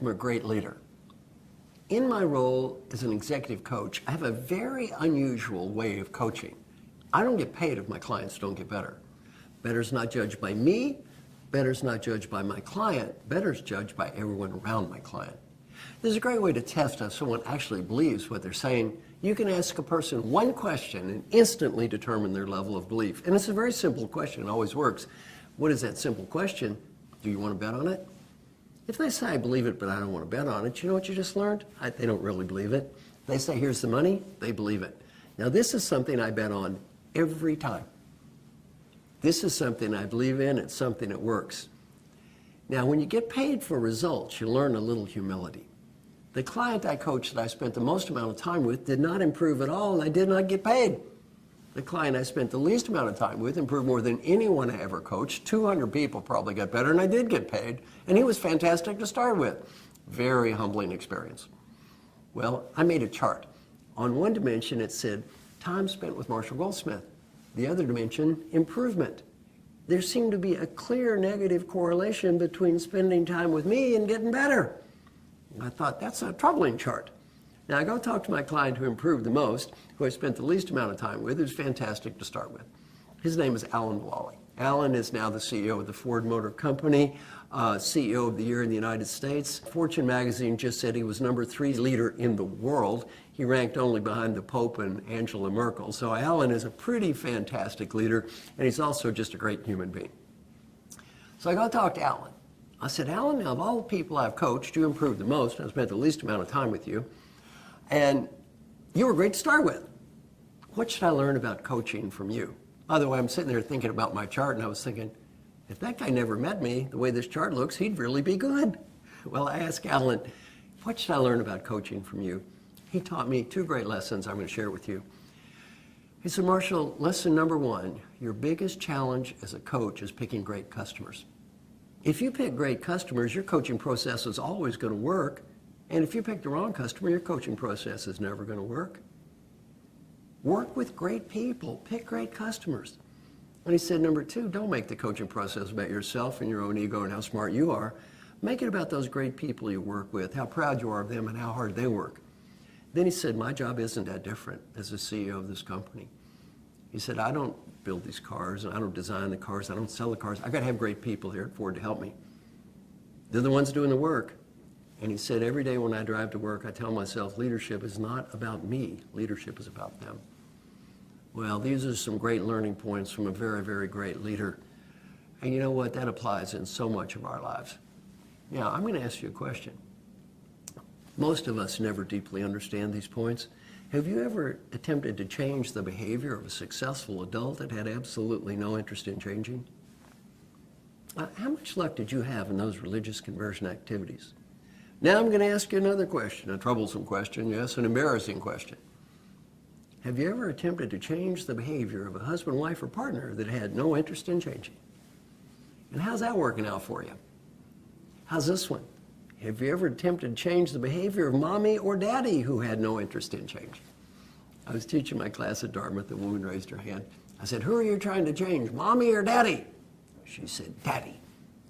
from a great leader. In my role as an executive coach, I have a very unusual way of coaching. I don't get paid if my clients don't get better. Better's not judged by me. Better's not judged by my client. Better's judged by everyone around my client. This is a great way to test if someone actually believes what they're saying. You can ask a person one question and instantly determine their level of belief. And it's a very simple question. It always works. What is that simple question? Do you want to bet on it? If they say, I believe it, but I don't want to bet on it, you know what you just learned? They don't really believe it. They say, here's the money, they believe it. Now, this is something I bet on every time. This is something I believe in. It's something that works. Now, when you get paid for results, you learn a little humility. The client I coached that I spent the most amount of time with did not improve at all, and I did not get paid. The client I spent the least amount of time with improved more than anyone I ever coached. 200 people probably got better, and I did get paid, and he was fantastic to start with. Very humbling experience. Well, I made a chart. On one dimension, it said, time spent with Marshall Goldsmith. The other dimension, improvement. There seemed to be a clear negative correlation between spending time with me and getting better. And I thought, that's a troubling chart. Now, I go talk to my client who improved the most, who I spent the least amount of time with, who's fantastic to start with. His name is Alan Mulally. Alan is now the CEO of the Ford Motor Company, CEO of the Year in the United States. Fortune magazine just said he was #3 leader in the world. He ranked only behind the Pope and Angela Merkel. So Alan is a pretty fantastic leader, and he's also just a great human being. So I go talk to Alan. I said, Alan, now of all the people I've coached, you improved the most. I spent the least amount of time with you. And you were great to start with. What should I learn about coaching from you? By the way, I'm sitting there thinking about my chart, and I was thinking, if that guy never met me, the way this chart looks, he'd really be good. Well, I asked Alan, what should I learn about coaching from you? He taught me 2 great lessons I'm going to share with you. He said, Marshall, lesson number 1, your biggest challenge as a coach is picking great customers. If you pick great customers, your coaching process is always going to work. And if you pick the wrong customer, your coaching process is never going to work. Work with great people. Pick great customers. And he said, number 2, don't make the coaching process about yourself and your own ego and how smart you are. Make it about those great people you work with, how proud you are of them and how hard they work. Then he said, my job isn't that different as the CEO of this company. He said, I don't build these cars, and I don't design the cars, I don't sell the cars. I've got to have great people here at Ford to help me. They're the ones doing the work. And he said, every day when I drive to work, I tell myself, leadership is not about me. Leadership is about them. Well, these are some great learning points from a very, very great leader. And you know what? That applies in so much of our lives. Now, I'm going to ask you a question. Most of us never deeply understand these points. Have you ever attempted to change the behavior of a successful adult that had absolutely no interest in changing? How much luck did you have in those religious conversion activities? Now I'm going to ask you another question, a troublesome question, yes, an embarrassing question. Have you ever attempted to change the behavior of a husband, wife, or partner that had no interest in changing? And how's that working out for you? How's this one? Have you ever attempted to change the behavior of mommy or daddy who had no interest in changing? I was teaching my class at Dartmouth. The woman raised her hand. I said, who are you trying to change, mommy or daddy? She said, daddy.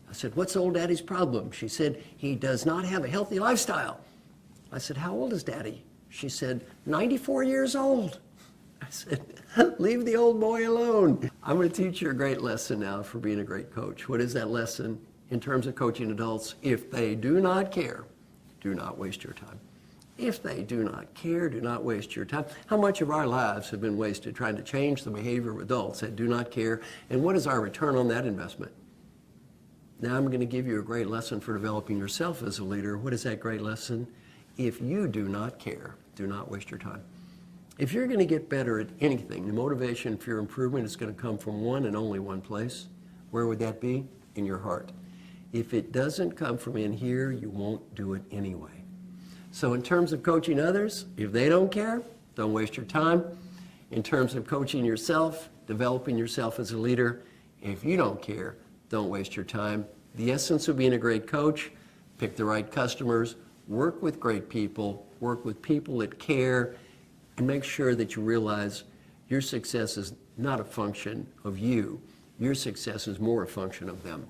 I said, what's old daddy's problem? She said, he does not have a healthy lifestyle. I said, how old is daddy? She said, 94 years old. I said, leave the old boy alone. I'm going to teach you a great lesson now for being a great coach. What is that lesson in terms of coaching adults? If they do not care, do not waste your time. If they do not care, do not waste your time. How much of our lives have been wasted trying to change the behavior of adults that do not care? And what is our return on that investment? Now I'm going to give you a great lesson for developing yourself as a leader. What is that great lesson? If you do not care, do not waste your time. If you're going to get better at anything, the motivation for your improvement is going to come from one and only one place. Where would that be? In your heart. If it doesn't come from in here, you won't do it anyway. So in terms of coaching others, if they don't care, don't waste your time. In terms of coaching yourself, developing yourself as a leader, if you don't care, don't waste your time. The essence of being a great coach, pick the right customers, work with great people, work with people that care, and make sure that you realize your success is not a function of you. Your success is more a function of them.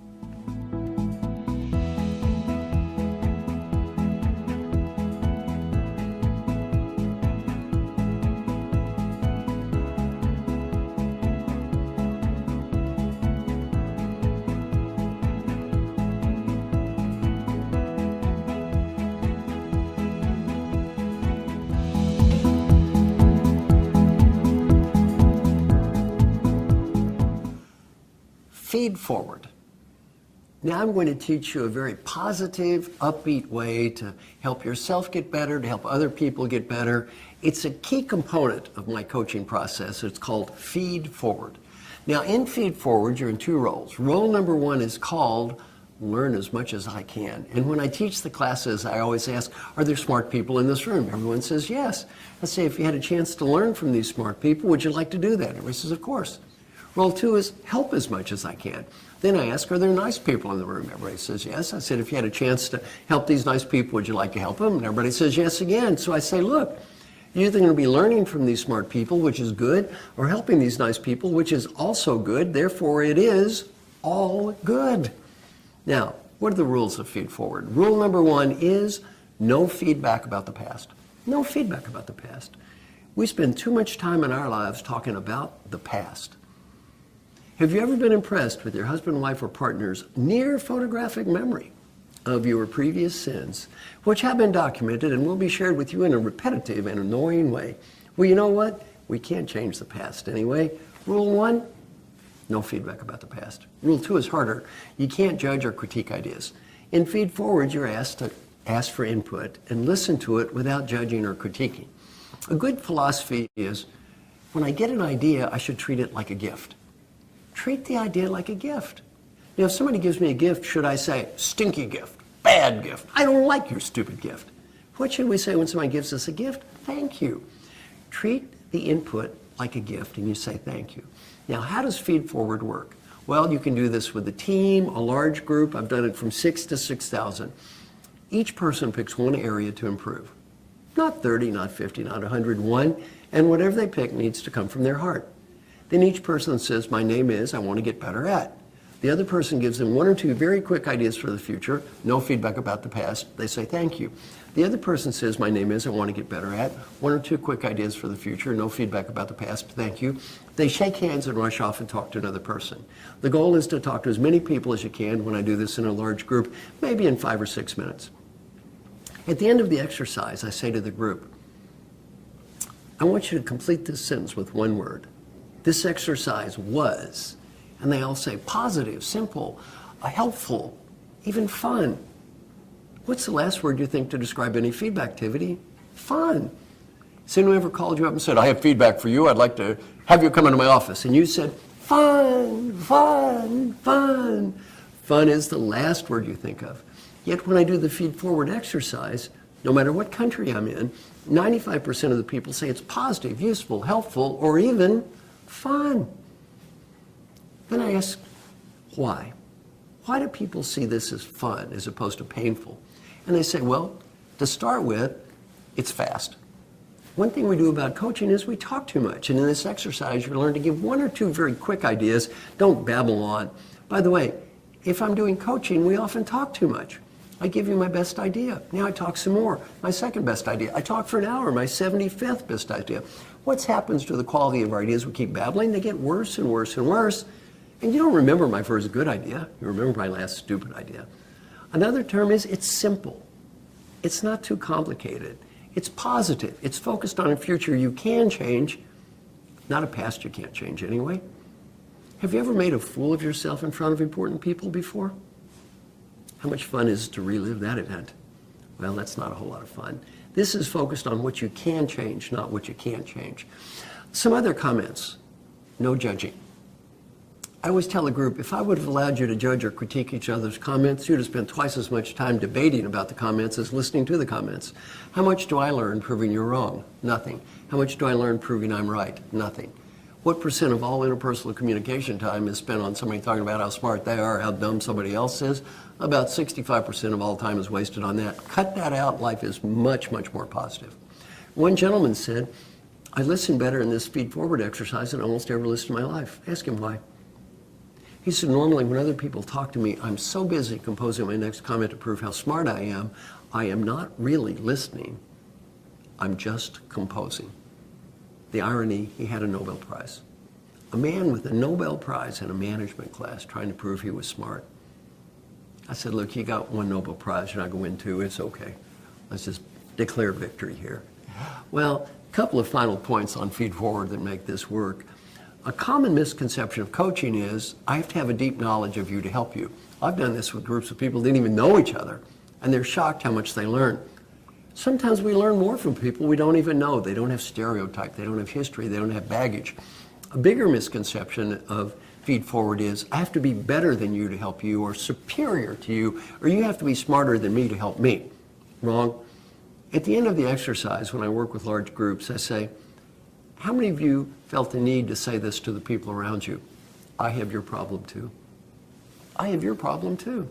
feed forward. Now I'm going to teach you a very positive, upbeat way to help yourself get better, to help other people get better. It's a key component of my coaching process. It's called feed forward. Now in feed forward, you're in two roles. Role number one is called learn as much as I can. And when I teach the classes, I always ask, are there smart people in this room? Everyone says yes. I say, if you had a chance to learn from these smart people, would you like to do that? Everybody says, of course. Role two is help as much as I can. Then I ask, are there nice people in the room? Everybody says yes. I said, if you had a chance to help these nice people, would you like to help them? And everybody says yes again. So I say, look, you're either going to be learning from these smart people, which is good, or helping these nice people, which is also good. Therefore, it is all good. Now, what are the rules of feed forward? Rule number one is no feedback about the past. No feedback about the past. We spend too much time in our lives talking about the past. Have you ever been impressed with your husband, wife, or partner's near photographic memory of your previous sins, which have been documented and will be shared with you in a repetitive and annoying way? Well, you know what? We can't change the past anyway. Rule one, no feedback about the past. Rule two is harder. You can't judge or critique ideas. In feed forward, you're asked to ask for input and listen to it without judging or critiquing. A good philosophy is, when I get an idea, I should treat it like a gift. Treat the idea like a gift. Now, if somebody gives me a gift, should I say, stinky gift, bad gift, I don't like your stupid gift? What should we say when somebody gives us a gift? Thank you. Treat the input like a gift, and you say thank you. Now, how does feed forward work? Well, you can do this with a team, a large group. I've done it from 6 to 6,000. Each person picks one area to improve. Not 30, not 50, not 101, and whatever they pick needs to come from their heart. Then each person says, my name is, I want to get better at. The other person gives them one or two very quick ideas for the future, no feedback about the past. They say thank you. The other person says, my name is, I want to get better at. One or two quick ideas for the future, no feedback about the past, thank you. They shake hands and rush off and talk to another person. The goal is to talk to as many people as you can when I do this in a large group, maybe in 5 or 6 minutes. At the end of the exercise, I say to the group, I want you to complete this sentence with one word. This exercise was, and they all say positive, simple, helpful, even fun. What's the last word you think to describe any feedback activity? Fun. Has anyone ever called you up and said, I have feedback for you, I'd like to have you come into my office? And you said, fun, fun, fun. Fun is the last word you think of. Yet when I do the feed forward exercise, no matter what country I'm in, 95% of the people say it's positive, useful, helpful, or even fun. Then I ask, why? Why do people see this as fun as opposed to painful? And they say, well, to start with, it's fast. One thing we do about coaching is we talk too much. And in this exercise, you learn to give one or two very quick ideas. Don't babble on. By the way, if I'm doing coaching, we often talk too much. I give you my best idea. Now I talk some more. My second best idea. I talk for an hour. My 75th best idea. What happens to the quality of our ideas? We keep babbling. They get worse and worse and worse. And you don't remember my first good idea. You remember my last stupid idea. Another term is it's simple. It's not too complicated. It's positive. It's focused on a future you can change, not a past you can't change anyway. Have you ever made a fool of yourself in front of important people before? How much fun is it to relive that event? Well, that's not a whole lot of fun. This is focused on what you can change, not what you can't change. Some other comments. No judging. I always tell a group, if I would have allowed you to judge or critique each other's comments, you'd have spent twice as much time debating about the comments as listening to the comments. How much do I learn proving you're wrong? Nothing. How much do I learn proving I'm right? Nothing. What percent of all interpersonal communication time is spent on somebody talking about how smart they are, how dumb somebody else is? About 65% of all time is wasted on that. Cut that out, life is much, much more positive. One gentleman said, I listen better in this feed forward exercise than I almost ever listened in my life. Ask him why. He said, normally when other people talk to me, I'm so busy composing my next comment to prove how smart I am not really listening. I'm just composing. The irony, he had a Nobel Prize. A man with a Nobel Prize in a management class trying to prove he was smart. I said, look, you got one Nobel Prize, you're not going to win two, it's okay. Let's just declare victory here. Well, a couple of final points on feed forward that make this work. A common misconception of coaching is, I have to have a deep knowledge of you to help you. I've done this with groups of people who didn't even know each other, and they're shocked how much they learn. Sometimes we learn more from people we don't even know. They don't have stereotype, they don't have history, they don't have baggage. A bigger misconception of feed forward is, I have to be better than you to help you, or superior to you, or you have to be smarter than me to help me. Wrong. At the end of the exercise, when I work with large groups, I say, how many of you felt the need to say this to the people around you? I have your problem too. I have your problem too.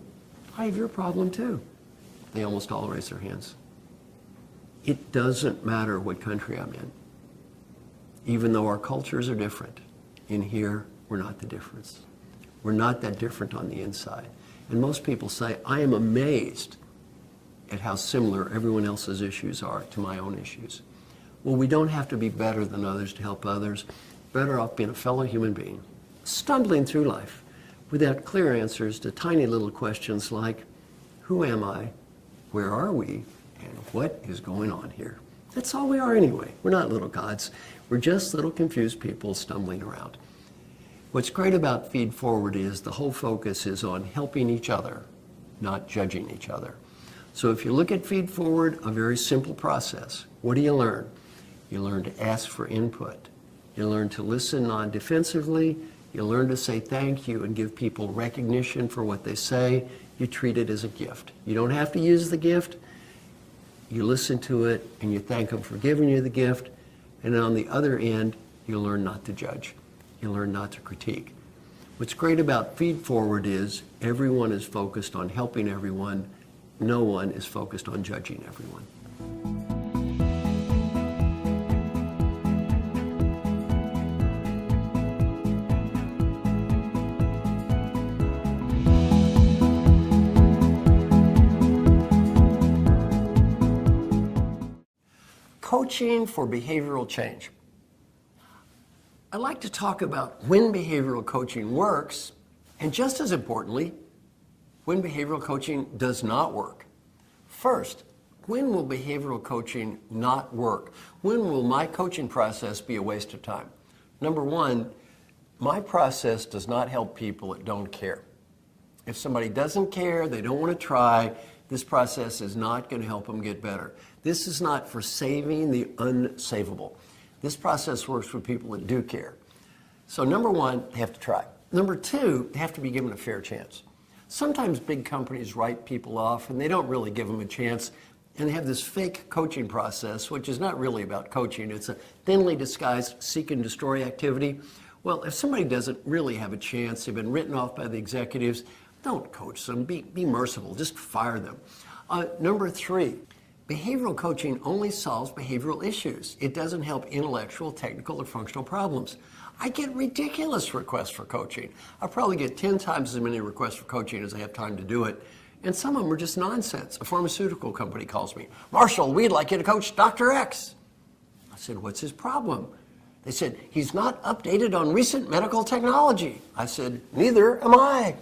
I have your problem too. They almost all raise their hands. It doesn't matter what country I'm in. Even though our cultures are different, in here, we're not the difference. We're not that different on the inside. And most people say, I am amazed at how similar everyone else's issues are to my own issues. Well, we don't have to be better than others to help others. Better off being a fellow human being, stumbling through life without clear answers to tiny little questions like, who am I? Where are we? And what is going on here? That's all we are anyway. We're not little gods. We're just little confused people stumbling around. What's great about Feed Forward is the whole focus is on helping each other, not judging each other. So if you look at Feed Forward, a very simple process. What do you learn? You learn to ask for input. You learn to listen non-defensively. You learn to say thank you and give people recognition for what they say. You treat it as a gift. You don't have to use the gift. You listen to it and you thank them for giving you the gift. And on the other end, you learn not to judge. You learn not to critique. What's great about Feed Forward is everyone is focused on helping everyone. No one is focused on judging everyone. Coaching for behavioral change. I'd like to talk about when behavioral coaching works, and just as importantly, when behavioral coaching does not work. First, when will behavioral coaching not work? When will my coaching process be a waste of time? Number one, my process does not help people that don't care. If somebody doesn't care, they don't want to try, this process is not going to help them get better. This is not for saving the unsavable. This process works for people that do care. So number one, they have to try. Number two, they have to be given a fair chance. Sometimes big companies write people off and they don't really give them a chance, and they have this fake coaching process, which is not really about coaching. It's a thinly disguised seek and destroy activity. Well, if somebody doesn't really have a chance, they've been written off by the executives, don't coach them. Be merciful. Just fire them. Number three, behavioral coaching only solves behavioral issues. It doesn't help intellectual, technical, or functional problems. I get ridiculous requests for coaching. I probably get 10 times as many requests for coaching as I have time to do it. And some of them are just nonsense. A pharmaceutical company calls me, Marshall, we'd like you to coach Dr. X. I said, what's his problem? They said, he's not updated on recent medical technology. I said, neither am I.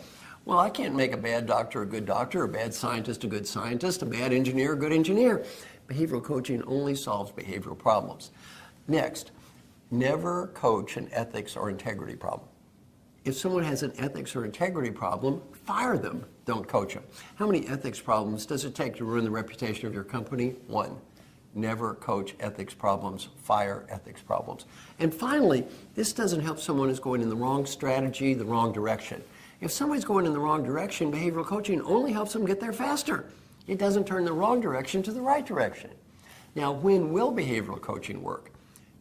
Well, I can't make a bad doctor a good doctor, a bad scientist a good scientist, a bad engineer a good engineer. Behavioral coaching only solves behavioral problems. Next, never coach an ethics or integrity problem. If someone has an ethics or integrity problem, fire them, don't coach them. How many ethics problems does it take to ruin the reputation of your company? One. Never coach ethics problems, fire ethics problems. And finally, this doesn't help someone who's going in the wrong strategy, the wrong direction. If somebody's going in the wrong direction, behavioral coaching only helps them get there faster. It doesn't turn the wrong direction to the right direction. Now, when will behavioral coaching work?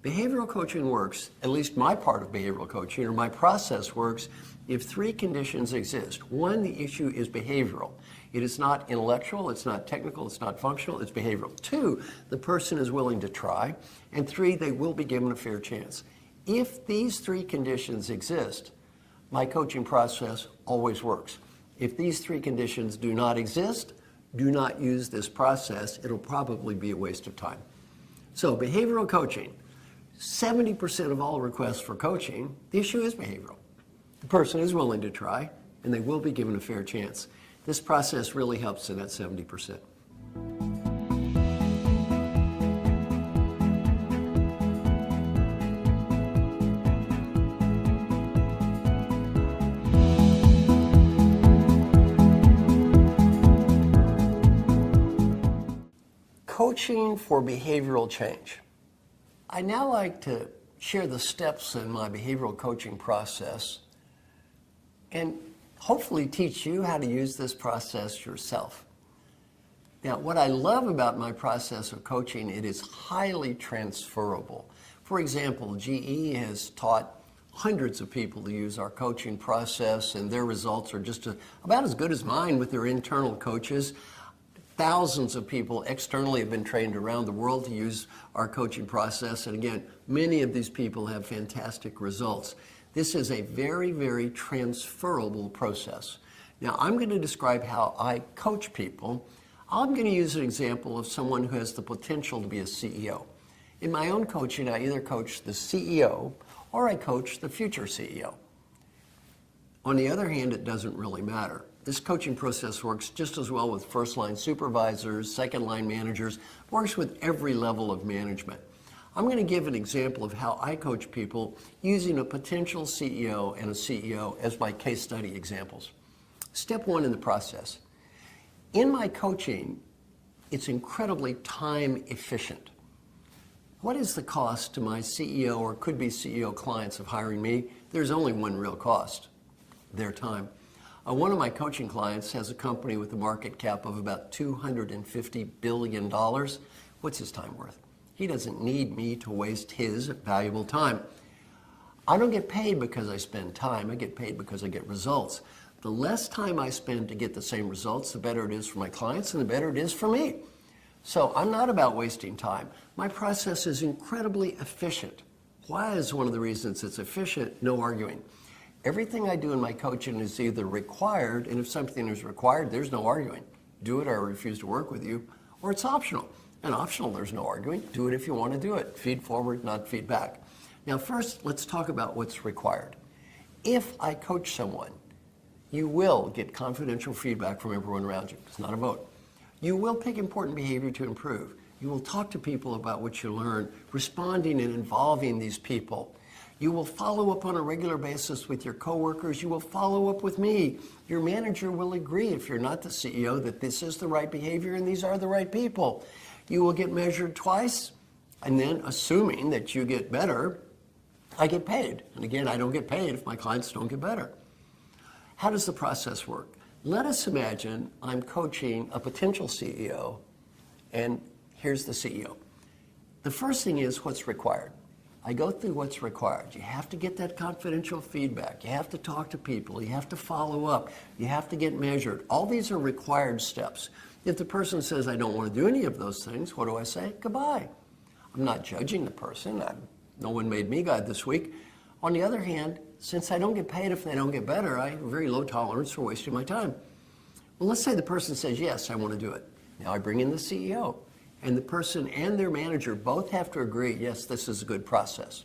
Behavioral coaching works, at least my part of behavioral coaching, or my process works, if three conditions exist. One, the issue is behavioral. It is not intellectual, it's not technical, it's not functional, it's behavioral. Two, the person is willing to try. And three, they will be given a fair chance. If these three conditions exist, my coaching process always works. If these three conditions do not exist, do not use this process. It'll probably be a waste of time. So behavioral coaching, 70% of all requests for coaching, the issue is behavioral. The person is willing to try, and they will be given a fair chance. This process really helps in that 70%. Coaching for behavioral change. I now like to share the steps in my behavioral coaching process and hopefully teach you how to use this process yourself. Now, what I love about my process of coaching, it is highly transferable. For example, GE has taught hundreds of people to use our coaching process, and their results are just about as good as mine with their internal coaches. Thousands of people externally have been trained around the world to use our coaching process, and again, many of these people have fantastic results. This is a very, very transferable process. Now, I'm going to describe how I coach people. I'm going to use an example of someone who has the potential to be a CEO. In my own coaching, I either coach the CEO or I coach the future CEO. On the other hand, it doesn't really matter. This coaching process works just as well with first-line supervisors, second-line managers, works with every level of management. I'm going to give an example of how I coach people using a potential CEO and a CEO as my case study examples. Step one in the process. In my coaching, it's incredibly time efficient. What is the cost to my CEO or could-be CEO clients of hiring me? There's only one real cost, their time. One of my coaching clients has a company with a market cap of about $250 billion. What's his time worth? He doesn't need me to waste his valuable time. I don't get paid because I spend time. I get paid because I get results. The less time I spend to get the same results, the better it is for my clients and the better it is for me. So I'm not about wasting time. My process is incredibly efficient. Why is one of the reasons it's efficient? No arguing. Everything I do in my coaching is either required, and if something is required, there's no arguing. Do it or I refuse to work with you, or it's optional. And optional, there's no arguing. Do it if you want to do it. Feed forward, not feed back. Now first, let's talk about what's required. If I coach someone, you will get confidential feedback from everyone around you. It's not a vote. You will pick important behavior to improve. You will talk to people about what you learn, responding and involving these people. You will follow up on a regular basis with your coworkers. You will follow up with me. Your manager will agree, if you're not the CEO, that this is the right behavior and these are the right people. You will get measured twice, and then assuming that you get better, I get paid. And again, I don't get paid if my clients don't get better. How does the process work? Let us imagine I'm coaching a potential CEO, and here's the CEO. The first thing is what's required. I go through what's required. You have to get that confidential feedback. You have to talk to people. You have to follow up. You have to get measured. All these are required steps. If the person says, I don't want to do any of those things, what do I say? Goodbye. I'm not judging the person. No one made me God this week. On the other hand, since I don't get paid if they don't get better, I have a very low tolerance for wasting my time. Well, let's say the person says, yes, I want to do it. Now I bring in the CEO, and the person and their manager both have to agree, yes, this is a good process.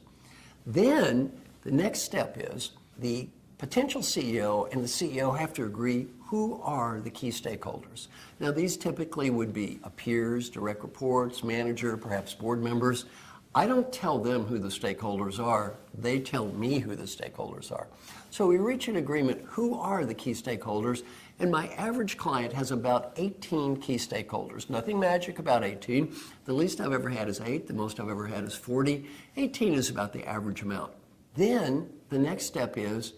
Then the next step is the potential CEO and the CEO have to agree who are the key stakeholders. Now these typically would be peers, direct reports, manager, perhaps board members. I don't tell them who the stakeholders are. They tell me who the stakeholders are. So we reach an agreement, who are the key stakeholders? And my average client has about 18 key stakeholders. Nothing magic about 18. The least I've ever had is 8. The most I've ever had is 40. 18 is about the average amount. Then the next step is,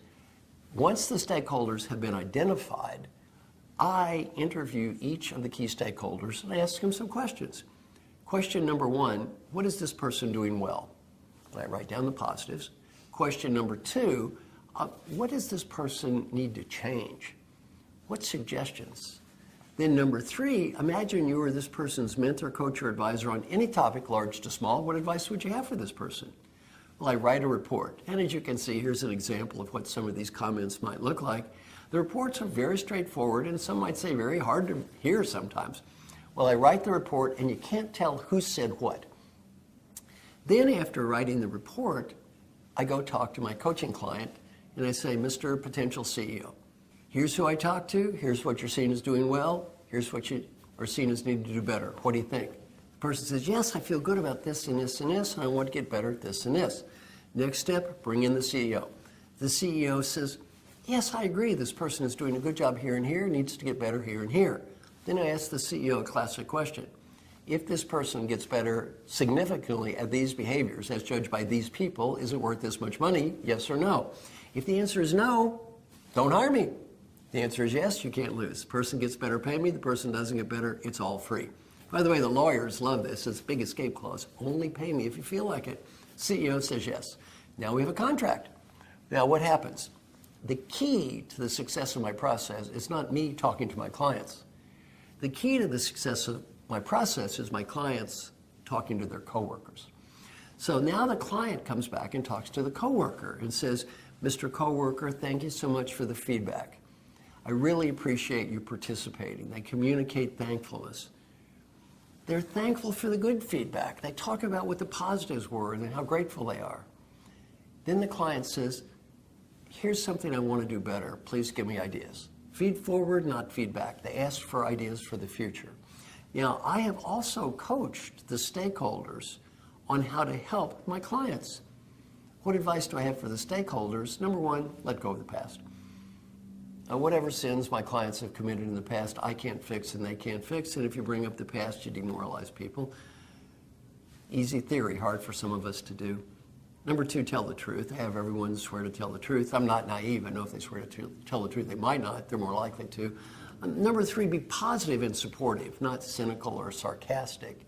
once the stakeholders have been identified, I interview each of the key stakeholders and I ask them some questions. Question number one, what is this person doing well? And I write down the positives. Question number two, what does this person need to change? What suggestions? Then number three, imagine you were this person's mentor, coach, or advisor on any topic, large to small. What advice would you have for this person? Well, I write a report. And as you can see, here's an example of what some of these comments might look like. The reports are very straightforward, and some might say very hard to hear sometimes. Well, I write the report, and you can't tell who said what. Then after writing the report, I go talk to my coaching client, and I say, Mr. Potential CEO, here's who I talked to, here's what you're seeing as doing well, here's what you are seeing as needing to do better. What do you think? The person says, yes, I feel good about this and this and this, and I want to get better at this and this. Next step, bring in the CEO. The CEO says, yes, I agree, this person is doing a good job here and here, needs to get better here and here. Then I ask the CEO a classic question. If this person gets better significantly at these behaviors as judged by these people, is it worth this much money? Yes or no? If the answer is no, don't hire me. The answer is yes, you can't lose. The person gets better, pay me. The person doesn't get better, it's all free. By the way, the lawyers love this. It's a big escape clause. Only pay me if you feel like it. CEO says yes. Now we have a contract. Now what happens? The key to the success of my process is not me talking to my clients. The key to the success of my process is my clients talking to their coworkers. So now the client comes back and talks to the coworker and says, Mr. Coworker, thank you so much for the feedback. I really appreciate you participating. They communicate thankfulness. They're thankful for the good feedback. They talk about what the positives were and how grateful they are. Then the client says, here's something I want to do better. Please give me ideas. Feed forward, not feedback. They ask for ideas for the future. Now, I have also coached the stakeholders on how to help my clients. What advice do I have for the stakeholders? Number one, let go of the past. Whatever sins my clients have committed in the past, I can't fix and they can't fix. And if you bring up the past, you demoralize people. Easy theory, hard for some of us to do. Number two, tell the truth. Have everyone swear to tell the truth. I'm not naive. I know if they swear to tell the truth, they might not. They're more likely to. Number three, be positive and supportive, not cynical or sarcastic.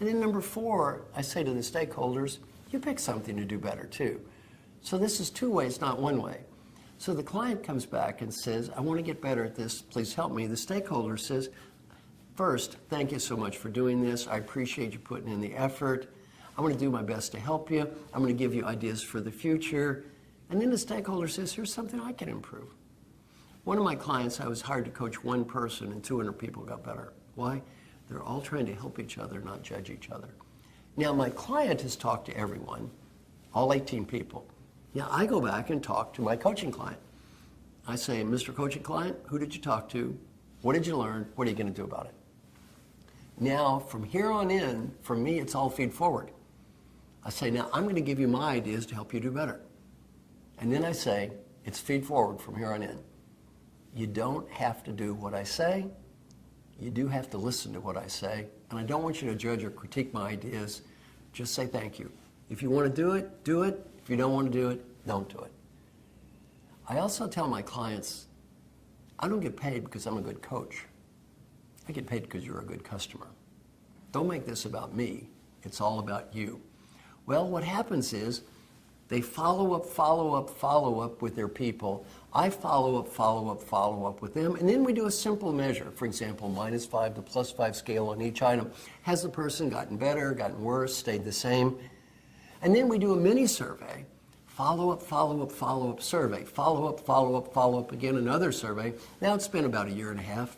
And then number four, I say to the stakeholders, you pick something to do better too. So this is two ways, not one way. So the client comes back and says, I want to get better at this, please help me. The stakeholder says, first, thank you so much for doing this. I appreciate you putting in the effort. I'm going to do my best to help you. I'm going to give you ideas for the future. And then the stakeholder says, here's something I can improve. One of my clients, I was hired to coach one person and 200 people got better. Why? They're all trying to help each other, not judge each other. Now my client has talked to everyone, all 18 people. Now I go back and talk to my coaching client. I say, Mr. Coaching Client, who did you talk to? What did you learn? What are you going to do about it? Now from here on in, for me, it's all feed forward. I say, now I'm going to give you my ideas to help you do better. And then I say, it's feed forward from here on in. You don't have to do what I say. You do have to listen to what I say. And I don't want you to judge or critique my ideas. Just say thank you. If you want to do it, do it. If you don't want to do it, don't do it. I also tell my clients, I don't get paid because I'm a good coach. I get paid because you're a good customer. Don't make this about me. It's all about you. Well, what happens is they follow up with their people. I follow up with them. And then we do a simple measure. For example, -5 to +5 scale on each item. Has the person gotten better, gotten worse, stayed the same? And then we do a mini survey. Follow up survey. Follow up again, another survey. Now it's been about a year and a half.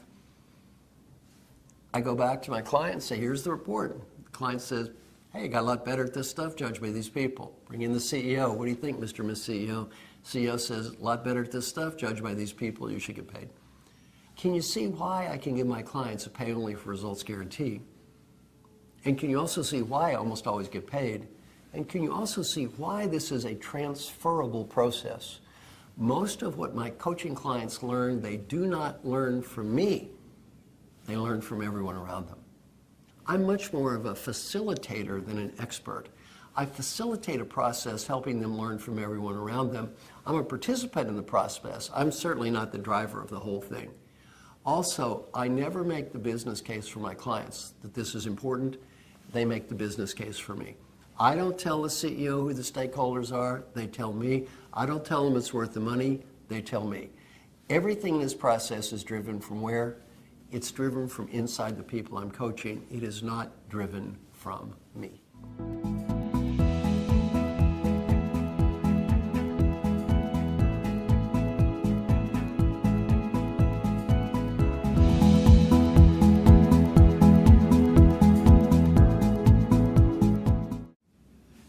I go back to my client and say, here's the report. The client says, hey, I got a lot better at this stuff, judged by these people. Bring in the CEO. What do you think, Mr. and Ms. CEO? CEO says, a lot better at this stuff, judged by these people, you should get paid. Can you see why I can give my clients a pay only for results guarantee? And can you also see why I almost always get paid? And can you also see why this is a transferable process? Most of what my coaching clients learn, they do not learn from me. They learn from everyone around them. I'm much more of a facilitator than an expert. I facilitate a process helping them learn from everyone around them. I'm a participant in the process. I'm certainly not the driver of the whole thing. Also, I never make the business case for my clients that this is important. They make the business case for me. I don't tell the CEO who the stakeholders are. They tell me. I don't tell them it's worth the money. They tell me. Everything in this process is driven from where? It's driven from inside the people I'm coaching. It is not driven from me.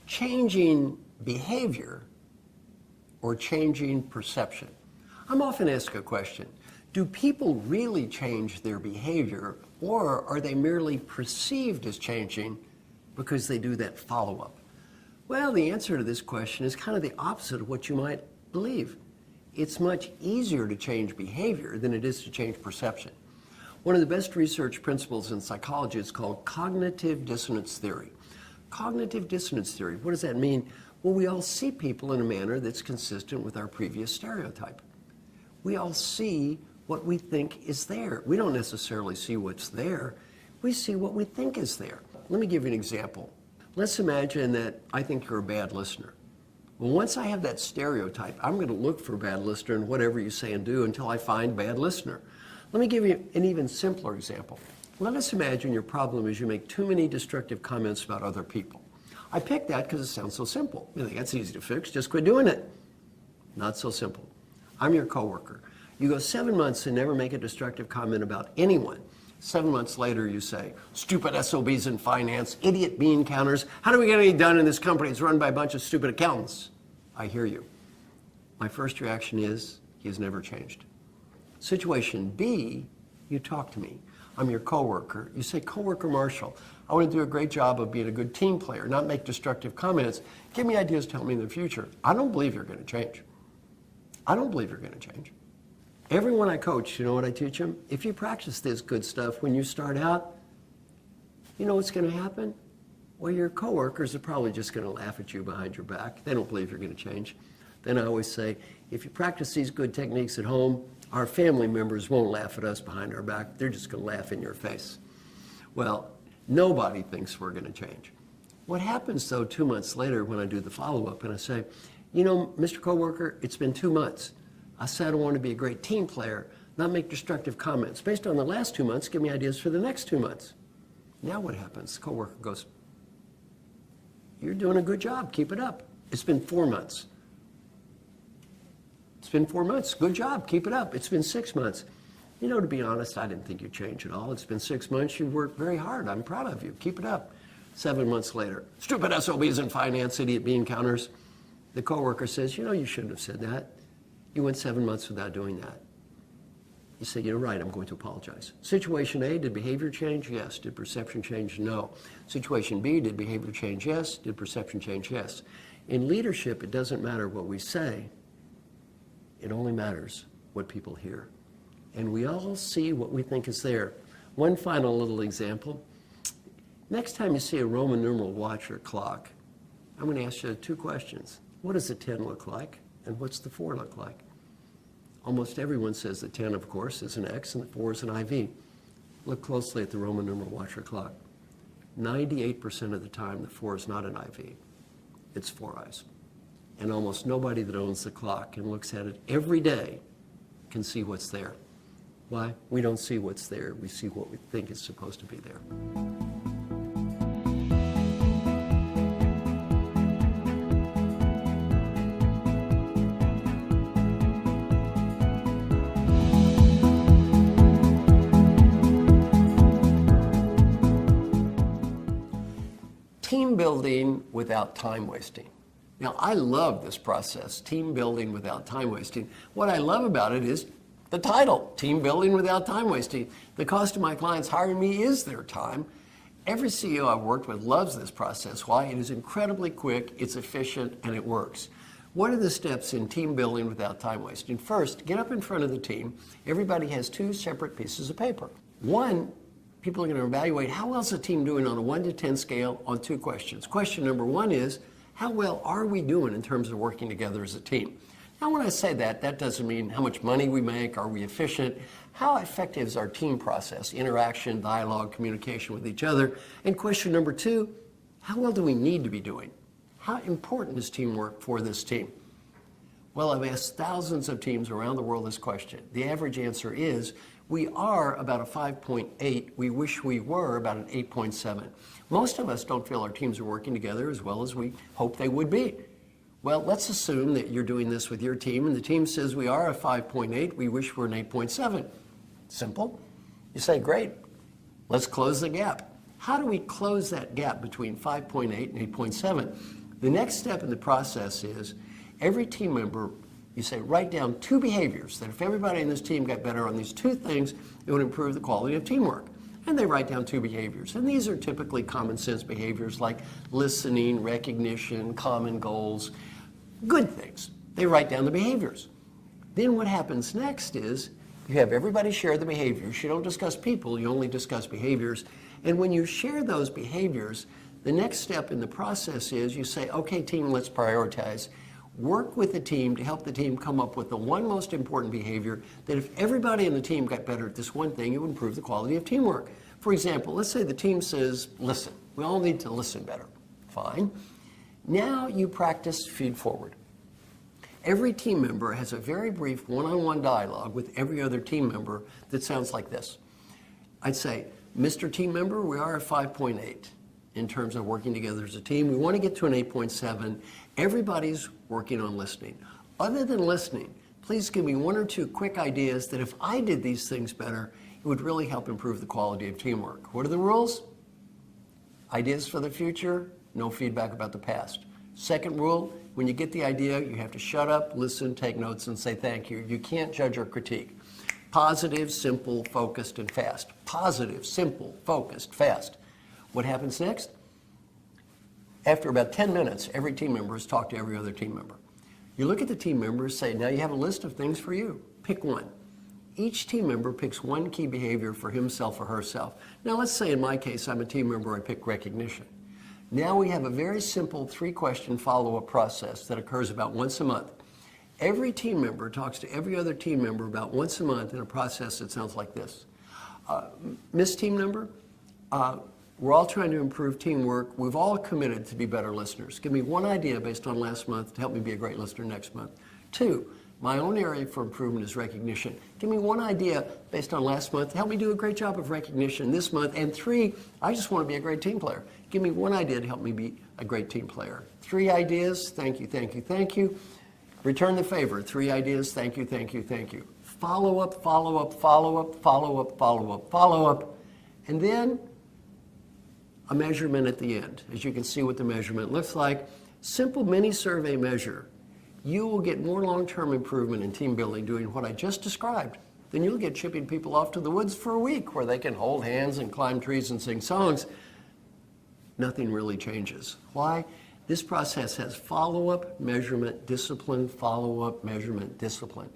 Changing behavior or changing perception. I'm often asked a question. Do people really change their behavior, or are they merely perceived as changing because they do that follow-up? Well, the answer to this question is kind of the opposite of what you might believe. It's much easier to change behavior than it is to change perception. One of the best research principles in psychology is called cognitive dissonance theory. Cognitive dissonance theory, what does that mean? Well, we all see people in a manner that's consistent with our previous stereotype. We all see what we think is there. We don't necessarily see what's there. We see what we think is there. Let me give you an example. Let's imagine that I think you're a bad listener. Well, once I have that stereotype, I'm going to look for bad listener in whatever you say and do until I find bad listener. Let me give you an even simpler example. Let us imagine your problem is you make too many destructive comments about other people. I picked that because it sounds so simple. You think that's easy to fix, just quit doing it. Not so simple. I'm your coworker. You go 7 months and never make a destructive comment about anyone. 7 months later you say, stupid SOBs in finance, idiot bean counters, how do we get anything done in this company? It's run by a bunch of stupid accountants. I hear you. My first reaction is, he has never changed. Situation B, you talk to me. I'm your coworker. You say, coworker Marshall, I want to do a great job of being a good team player, not make destructive comments. Give me ideas to help me in the future. I don't believe you're going to change. I don't believe you're going to change. Everyone I coach, you know what I teach them? If you practice this good stuff when you start out, you know what's going to happen? Well, your coworkers are probably just going to laugh at you behind your back. They don't believe you're going to change. Then I always say, if you practice these good techniques at home, our family members won't laugh at us behind our back. They're just going to laugh in your face. Well, nobody thinks we're going to change. What happens, though, 2 months later when I do the follow-up and I say, you know, Mr. Coworker, it's been 2 months. I said I want to be a great team player, not make destructive comments. Based on the last 2 months, give me ideas for the next 2 months. Now what happens? The coworker goes, you're doing a good job. Keep it up. It's been 4 months. It's been 4 months. Good job. Keep it up. It's been 6 months. You know, to be honest, I didn't think you'd change at all. It's been 6 months. You've worked very hard. I'm proud of you. Keep it up. 7 months later, stupid SOBs in finance, idiot bean counters. The coworker says, you know, you shouldn't have said that. You went 7 months without doing that. You say, you're right, I'm going to apologize. Situation A, did behavior change? Yes. Did perception change? No. Situation B, did behavior change? Yes. Did perception change? Yes. In leadership, it doesn't matter what we say. It only matters what people hear. And we all see what we think is there. One final little example. Next time you see a Roman numeral watch or clock, I'm going to ask you 2 questions. What does the 10 look like? And what's the 4 look like? Almost everyone says the 10, of course, is an X and the 4 is an IV. Look closely at the Roman numeral watch or clock. 98% of the time, the 4 is not an IV. It's 4 eyes. And almost nobody that owns the clock and looks at it every day can see what's there. Why? We don't see what's there. We see what we think is supposed to be there. Team building without time wasting. Now, I love this process, team building without time wasting. What I love about it is the title, Team Building Without Time Wasting. The cost of my clients hiring me is their time. Every CEO I've worked with loves this process. Why? It is incredibly quick, it's efficient, and it works. What are the steps in team building without time wasting? First, get up in front of the team. Everybody has 2 separate pieces of paper. One, people are going to evaluate how well is the team doing on a 1 to 10 scale on 2 questions. Question number 1 is, how well are we doing in terms of working together as a team? Now, when I say that, that doesn't mean how much money we make, are we efficient? How effective is our team process, interaction, dialogue, communication with each other? And question number 2, how well do we need to be doing? How important is teamwork for this team? Well, I've asked thousands of teams around the world this question. The average answer is, we are about a 5.8. We wish we were about an 8.7. Most of us don't feel our teams are working together as well as we hope they would be. Well, let's assume that you're doing this with your team, and the team says we are a 5.8. We wish we're an 8.7. Simple. You say, great. Let's close the gap. How do we close that gap between 5.8 and 8.7? The next step in the process is every team member, you say, write down 2 behaviors that if everybody in this team got better on these 2 things, it would improve the quality of teamwork. And they write down 2 behaviors. And these are typically common sense behaviors like listening, recognition, common goals, good things. They write down the behaviors. Then what happens next is You have everybody share the behaviors. You don't discuss people, you only discuss behaviors. And when you share those behaviors, the next step in the process is you say, okay, team, let's prioritize. Work with the team to help the team come up with the one most important behavior that if everybody in the team got better at this one thing, it would improve the quality of teamwork. For example, let's say the team says, listen. We all need to listen better. Fine. Now you practice feed forward. Every team member has a very brief one-on-one dialogue with every other team member that sounds like this. I'd say, Mr. Team Member, we are at 5.8 in terms of working together as a team. We want to get to an 8.7. Everybody's working on listening. Other than listening, please give me one or two quick ideas that if I did these things better, it would really help improve the quality of teamwork. What are the rules? Ideas for the future, no feedback about the past. Second rule, when you get the idea, you have to shut up, listen, take notes, and say thank you. You can't judge or critique. Positive, simple, focused, and fast. Positive, simple, focused, fast. What happens next? After about 10 minutes, every team member has talked to every other team member. You look at the team members, say, now you have a list of things for you. Pick one. Each team member picks one key behavior for himself or herself. Now let's say in my case, I'm a team member, I pick recognition. Now we have a very simple 3-question follow-up process that occurs about once a month. Every team member talks to every other team member about once a month in a process that sounds like this. Miss Team Member, we're all trying to improve teamwork. We've all committed to be better listeners. Give me one idea based on last month to help me be a great listener next month. 2, my own area for improvement is recognition. Give me one idea based on last month to help me do a great job of recognition this month. And 3, I just want to be a great team player. Give me one idea to help me be a great team player. 3 ideas, thank you, thank you, thank you. Return the favor, 3 ideas, thank you, thank you, thank you. Follow up, follow up, follow up, follow up, follow up, follow up. And then a measurement at the end. As you can see what the measurement looks like. Simple mini survey measure. You will get more long-term improvement in team building doing what I just described than you'll get shipping people off to the woods for a week where they can hold hands and climb trees and sing songs. Nothing really changes. Why? This process has follow-up, measurement, discipline, follow-up, measurement, discipline.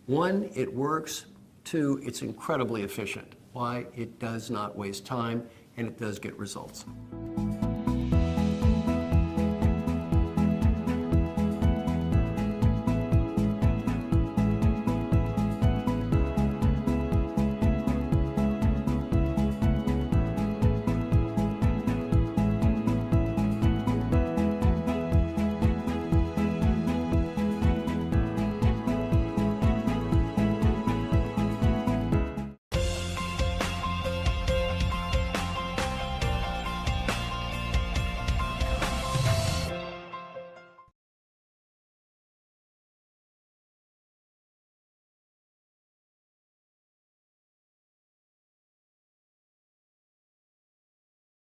1, it works. 2, it's incredibly efficient. Why? It does not waste time and it does get results.